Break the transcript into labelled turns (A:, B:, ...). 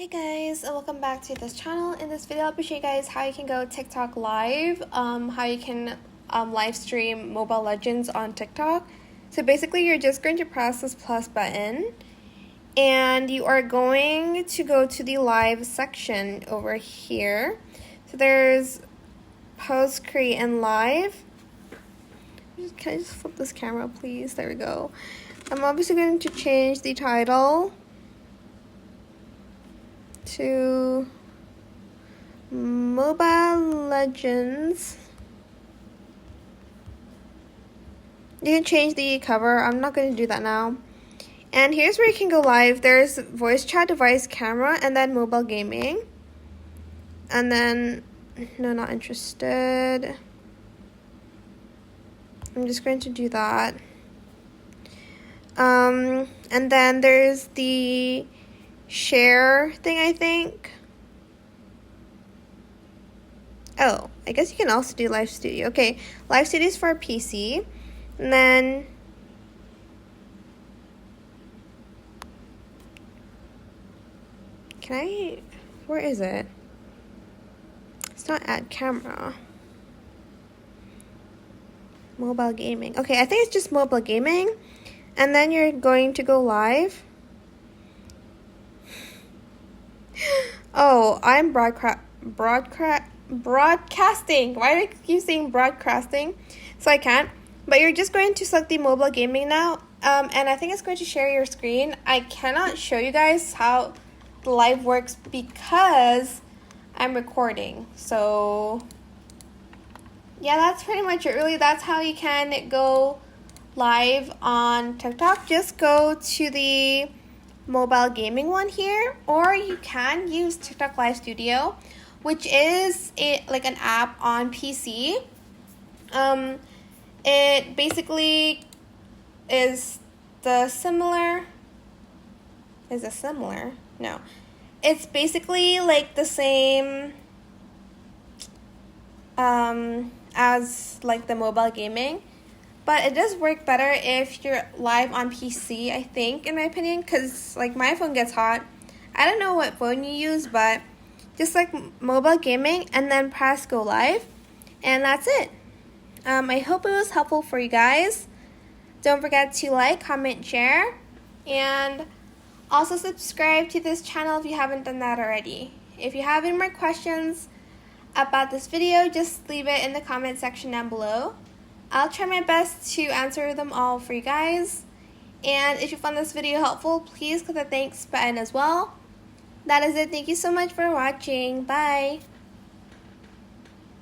A: Hey guys, and welcome back to this channel. In this video, I'll be showing you guys how you can go TikTok live, how you can live stream Mobile Legends on TikTok. So basically, you're just going to press this plus button, and you are going to go to the live section over here. So there's post, create, and live. Can I just flip this camera, please? There we go. I'm obviously going to change the title to Mobile Legends. You can change the cover. I'm not going to do that now. And here's where you can go live. There's voice chat, device, camera, and then mobile gaming. And then, no, not interested. I'm just going to do that. And then there's the share thing, I think. Oh, I guess you can also do live studio. Okay, live studio is for PC. And then where is it? It's not add camera. Mobile gaming. Okay, I think it's just mobile gaming. And then you're going to go live. Oh, I'm broadcasting. Why do I keep saying broadcasting? So I can't. But you're just going to select the mobile gaming now. And I think it's going to share your screen. I cannot show you guys how the live works because I'm recording. So yeah, that's pretty much it. Really, that's how you can go live on TikTok. Just go to the mobile gaming one here, or you can use TikTok Live Studio, which is like an app on PC. It basically is the similar. Is it similar? No, it's basically like the same as like the mobile gaming. But it does work better if you're live on PC, I think, in my opinion, because like my phone gets hot. I don't know what phone you use, but just like mobile gaming and then press go live. And that's it. I hope it was helpful for you guys. Don't forget to like, comment, share, and also subscribe to this channel if you haven't done that already. If you have any more questions about this video, just leave it in the comment section down below. I'll try my best to answer them all for you guys. And if you found this video helpful, please click the thanks button as well. That is it. Thank you so much for watching. Bye.